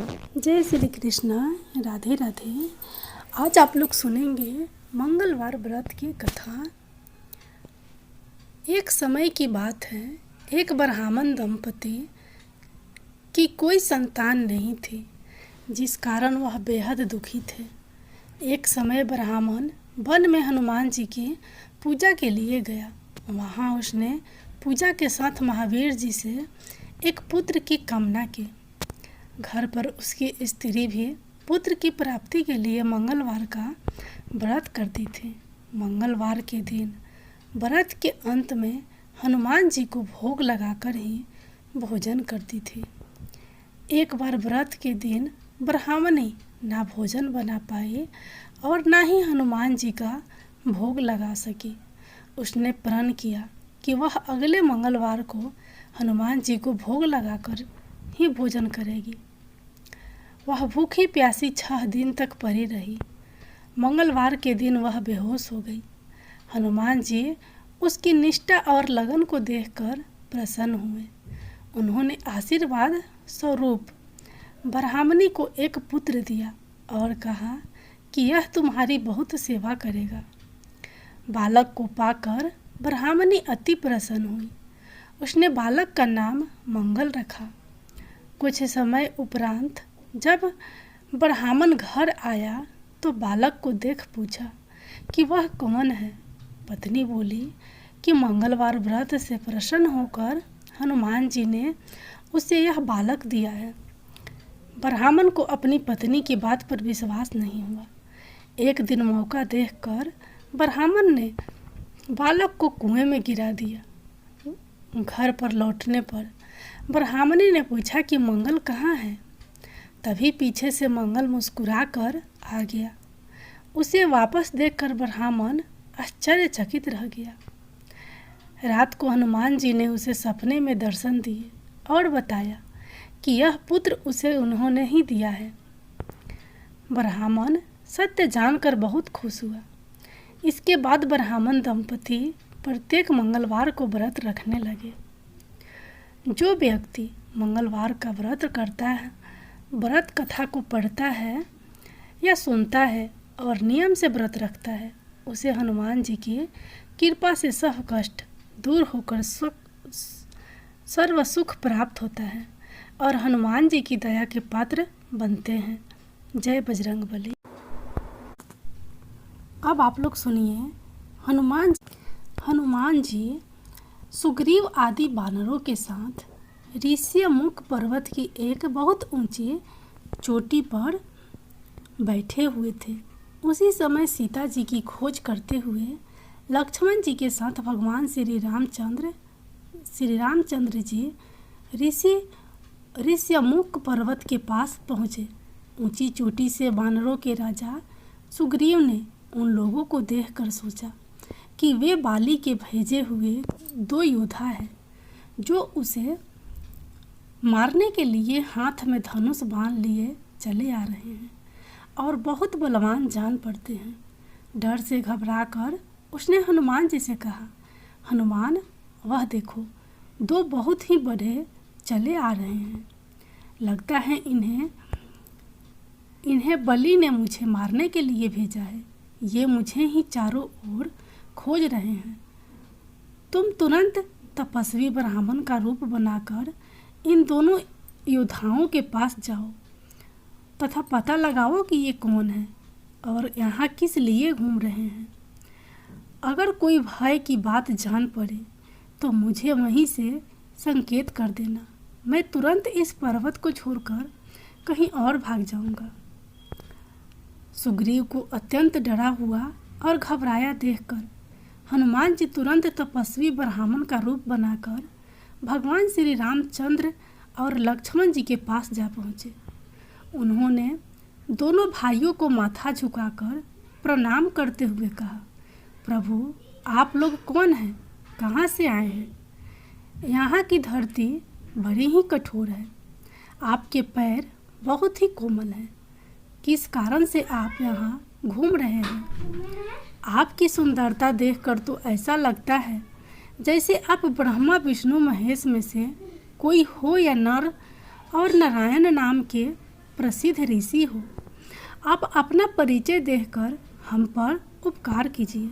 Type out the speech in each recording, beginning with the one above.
जय श्री कृष्णा। राधे राधे। आज आप लोग सुनेंगे मंगलवार व्रत की कथा। एक समय की बात है, एक ब्राह्मण दंपति की कोई संतान नहीं थी, जिस कारण वह बेहद दुखी थे। एक समय ब्राह्मण वन में हनुमान जी की पूजा के लिए गया। वहाँ उसने पूजा के साथ महावीर जी से एक पुत्र की कामना की। घर पर उसकी स्त्री भी पुत्र की प्राप्ति के लिए मंगलवार का व्रत करती थी। मंगलवार के दिन व्रत के अंत में हनुमान जी को भोग लगाकर ही भोजन करती थी। एक बार व्रत के दिन ब्राह्मणी ना भोजन बना पाई और ना ही हनुमान जी का भोग लगा सकी। उसने प्रण किया कि वह अगले मंगलवार को हनुमान जी को भोग लगाकर ही भोजन करेगी। वह भूखी प्यासी 6 दिन तक पड़ी रही। मंगलवार के दिन वह बेहोश हो गई। हनुमान जी उसकी निष्ठा और लगन को देखकर प्रसन्न हुए। उन्होंने आशीर्वाद स्वरूप ब्राह्मणी को एक पुत्र दिया और कहा कि यह तुम्हारी बहुत सेवा करेगा। बालक को पाकर ब्राह्मणी अति प्रसन्न हुई। उसने बालक का नाम मंगल रखा। कुछ समय उपरांत जब ब्राह्मण घर आया तो बालक को देख पूछा कि वह कौन है। पत्नी बोली कि मंगलवार व्रत से प्रसन्न होकर हनुमान जी ने उसे यह बालक दिया है। ब्राह्मण को अपनी पत्नी की बात पर विश्वास नहीं हुआ। एक दिन मौका देखकर ब्राह्मण ने बालक को कुएं में गिरा दिया। घर पर लौटने पर ब्राह्मणी ने पूछा कि मंगल कहाँ है। तभी पीछे से मंगल मुस्कुराकर आ गया। उसे वापस देखकर ब्राह्मण आश्चर्यचकित रह गया। रात को हनुमान जी ने उसे सपने में दर्शन दिए और बताया कि यह पुत्र उसे उन्होंने ही दिया है। ब्राह्मण सत्य जानकर बहुत खुश हुआ। इसके बाद ब्राह्मण दंपति प्रत्येक मंगलवार को व्रत रखने लगे। जो व्यक्ति मंगलवार का व्रत करता है, व्रत कथा को पढ़ता है या सुनता है और नियम से व्रत रखता है, उसे हनुमान जी की कृपा से सब कष्ट दूर होकर सर्व सुख प्राप्त होता है और हनुमान जी की दया के पात्र बनते हैं। जय बजरंगबली। अब आप लोग सुनिए हनुमान जी सुग्रीव आदि वानरों के साथ ऋष्यमुख पर्वत की एक बहुत ऊंची चोटी पर बैठे हुए थे। उसी समय सीता जी की खोज करते हुए लक्ष्मण जी के साथ भगवान श्री रामचंद्र जी ऋष्यमुख पर्वत के पास पहुँचे। ऊंची चोटी से वानरों के राजा सुग्रीव ने उन लोगों को देखकर सोचा कि वे बाली के भेजे हुए 2 योद्धा हैं जो उसे मारने के लिए हाथ में धनुष बाण लिए चले आ रहे हैं और बहुत बलवान जान पड़ते हैं। डर से घबराकर उसने हनुमान जी से कहा, हनुमान वह देखो 2 बहुत ही बड़े चले आ रहे हैं। लगता है इन्हें बलि ने मुझे मारने के लिए भेजा है। ये मुझे ही चारों ओर खोज रहे हैं। तुम तुरंत तपस्वी ब्राह्मण का रूप बनाकर इन दोनों योद्धाओं के पास जाओ तथा पता लगाओ कि ये कौन है और यहाँ किस लिए घूम रहे हैं। अगर कोई भय की बात जान पड़े तो मुझे वहीं से संकेत कर देना। मैं तुरंत इस पर्वत को छोड़कर कहीं और भाग जाऊंगा। सुग्रीव को अत्यंत डरा हुआ और घबराया देखकर हनुमान जी तुरंत तपस्वी ब्राह्मण का रूप बनाकर भगवान श्री रामचंद्र और लक्ष्मण जी के पास जा पहुँचे। उन्होंने दोनों भाइयों को माथा झुकाकर प्रणाम करते हुए कहा, प्रभु आप लोग कौन हैं, कहाँ से आए हैं। यहाँ की धरती बड़ी ही कठोर है। आपके पैर बहुत ही कोमल हैं। किस कारण से आप यहाँ घूम रहे हैं। आपकी सुंदरता देखकर तो ऐसा लगता है जैसे आप ब्रह्मा विष्णु महेश में से कोई हो या नर और नारायण नाम के प्रसिद्ध ऋषि हो। आप अपना परिचय देकर हम पर उपकार कीजिए।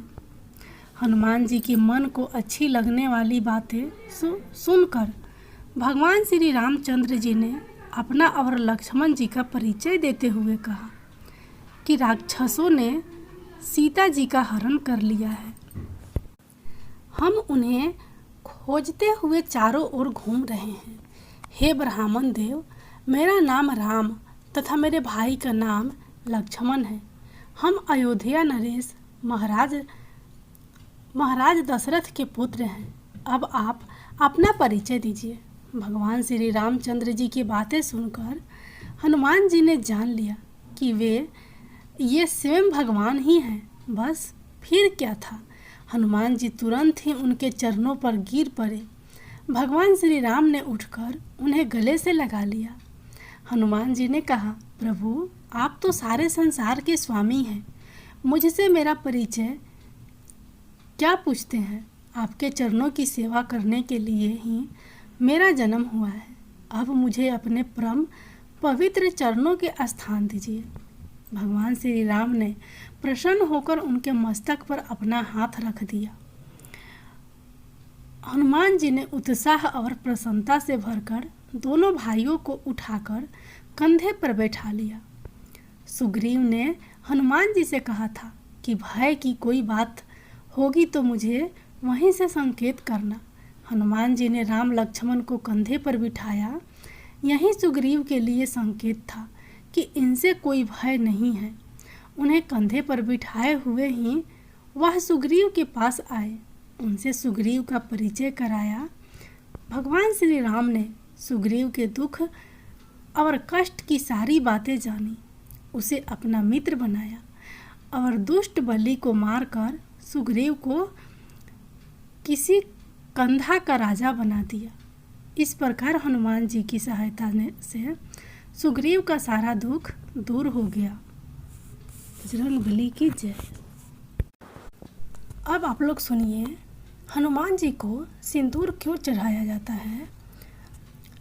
हनुमान जी के मन को अच्छी लगने वाली बातें सुनकर भगवान श्री रामचंद्र जी ने अपना और लक्ष्मण जी का परिचय देते हुए कहा कि राक्षसों ने सीता जी का हरण कर लिया है। हम उन्हें खोजते हुए चारों ओर घूम रहे हैं। हे ब्राह्मण देव, मेरा नाम राम तथा मेरे भाई का नाम लक्ष्मण है। हम अयोध्या नरेश महाराज दशरथ के पुत्र हैं। अब आप अपना परिचय दीजिए। भगवान श्री रामचंद्र जी की बातें सुनकर हनुमान जी ने जान लिया कि ये स्वयं भगवान ही हैं। बस फिर क्या था, हनुमान जी तुरंत ही उनके चरणों पर गिर पड़े। भगवान श्री राम ने उठकर उन्हें गले से लगा लिया। हनुमान जी ने कहा, प्रभु, आप तो सारे संसार के स्वामी हैं, मुझसे मेरा परिचय क्या पूछते हैं? आपके चरणों की सेवा करने के लिए ही मेरा जन्म हुआ है। अब मुझे अपने परम पवित्र चरणों के स्थान दीजिए। भगवान श्री राम ने प्रसन्न होकर उनके मस्तक पर अपना हाथ रख दिया। हनुमान जी ने उत्साह और प्रसन्नता से भरकर दोनों भाइयों को उठाकर कंधे पर बैठा लिया। सुग्रीव ने हनुमान जी से कहा था कि भय की कोई बात होगी तो मुझे वहीं से संकेत करना। हनुमान जी ने राम लक्ष्मण को कंधे पर बिठाया। यही सुग्रीव के लिए संकेत था कि इनसे कोई भय नहीं है। उन्हें कंधे पर बिठाए हुए ही वह सुग्रीव के पास आए। उनसे सुग्रीव का परिचय कराया। भगवान श्री राम ने सुग्रीव के दुख और कष्ट की सारी बातें जानी, उसे अपना मित्र बनाया और दुष्ट बलि को मारकर सुग्रीव को किसी कंधा का राजा बना दिया। इस प्रकार हनुमान जी की सहायता से सुग्रीव का सारा दुख दूर हो गया। बजरंगबली की जय। अब आप लोग सुनिए, हनुमान जी को सिंदूर क्यों चढ़ाया जाता है।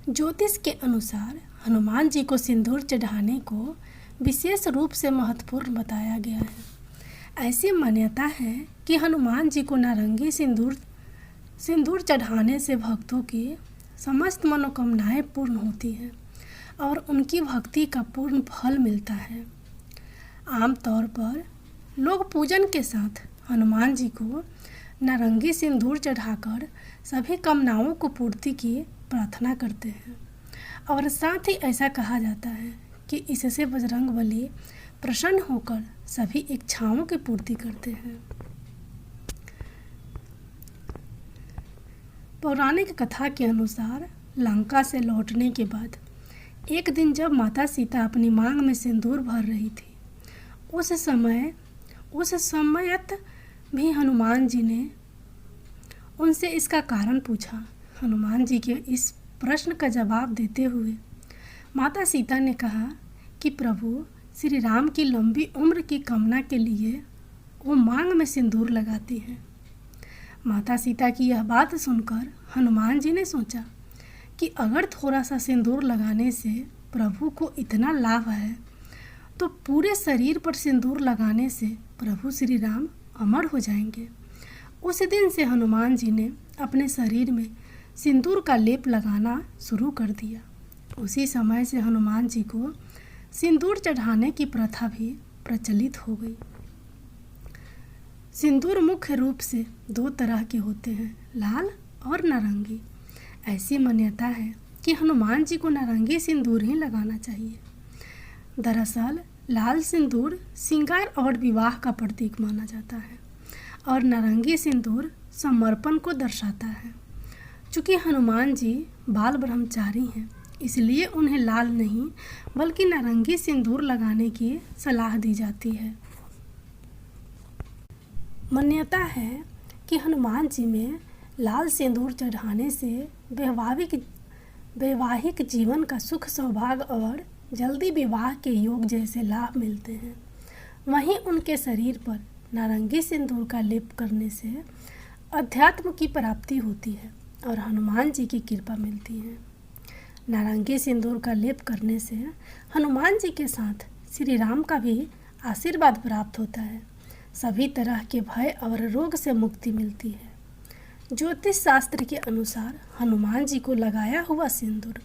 ज्योतिष के अनुसार हनुमान जी को सिंदूर चढ़ाने को विशेष रूप से महत्वपूर्ण बताया गया है। ऐसी मान्यता है कि हनुमान जी को नारंगी सिंदूर चढ़ाने से भक्तों की समस्त मनोकामनाएं पूर्ण होती हैं और उनकी भक्ति का पूर्ण फल मिलता है। आमतौर पर लोग पूजन के साथ हनुमान जी को नारंगी सिंदूर चढ़ाकर सभी कामनाओं को पूर्ति की प्रार्थना करते हैं और साथ ही ऐसा कहा जाता है कि इससे बजरंगबली प्रसन्न होकर सभी इच्छाओं की पूर्ति करते हैं। पौराणिक कथा के अनुसार लंका से लौटने के बाद एक दिन जब माता सीता अपनी मांग में सिंदूर भर रही थी, उस समयत भी हनुमान जी ने उनसे इसका कारण पूछा। हनुमान जी के इस प्रश्न का जवाब देते हुए माता सीता ने कहा कि प्रभु श्री राम की लंबी उम्र की कामना के लिए वो मांग में सिंदूर लगाती हैं। माता सीता की यह बात सुनकर हनुमान जी ने सोचा कि अगर थोड़ा सा सिंदूर लगाने से प्रभु को इतना लाभ है तो पूरे शरीर पर सिंदूर लगाने से प्रभु श्री राम अमर हो जाएंगे। उस दिन से हनुमान जी ने अपने शरीर में सिंदूर का लेप लगाना शुरू कर दिया। उसी समय से हनुमान जी को सिंदूर चढ़ाने की प्रथा भी प्रचलित हो गई। सिंदूर मुख्य रूप से दो तरह के होते हैं, लाल और नारंगी। ऐसी मान्यता है कि हनुमान जी को नारंगी सिंदूर ही लगाना चाहिए। दरअसल लाल सिंदूर श्रृंगार और विवाह का प्रतीक माना जाता है और नारंगी सिंदूर समर्पण को दर्शाता है। चूँकि हनुमान जी बाल ब्रह्मचारी हैं, इसलिए उन्हें लाल नहीं बल्कि नारंगी सिंदूर लगाने की सलाह दी जाती है। मान्यता है कि हनुमान जी में लाल सिंदूर चढ़ाने से वैवाहिक जीवन का सुख सौभाग्य और जल्दी विवाह के योग जैसे लाभ मिलते हैं। वहीं उनके शरीर पर नारंगी सिंदूर का लेप करने से अध्यात्म की प्राप्ति होती है और हनुमान जी की कृपा मिलती है। नारंगी सिंदूर का लेप करने से हनुमान जी के साथ श्री राम का भी आशीर्वाद प्राप्त होता है। सभी तरह के भय और रोग से मुक्ति मिलती है। ज्योतिष शास्त्र के अनुसार हनुमान जी को लगाया हुआ सिंदूर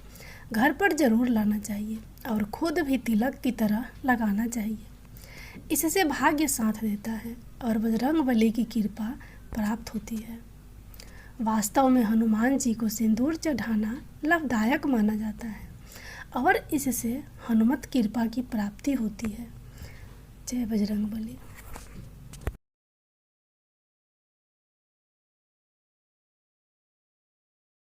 घर पर जरूर लाना चाहिए और खुद भी तिलक की तरह लगाना चाहिए। इससे भाग्य साथ देता है और बजरंगबली की कृपा प्राप्त होती है। वास्तव में हनुमान जी को सिंदूर चढ़ाना लाभदायक माना जाता है और इससे हनुमत कृपा की प्राप्ति होती है। जय बजरंगबली।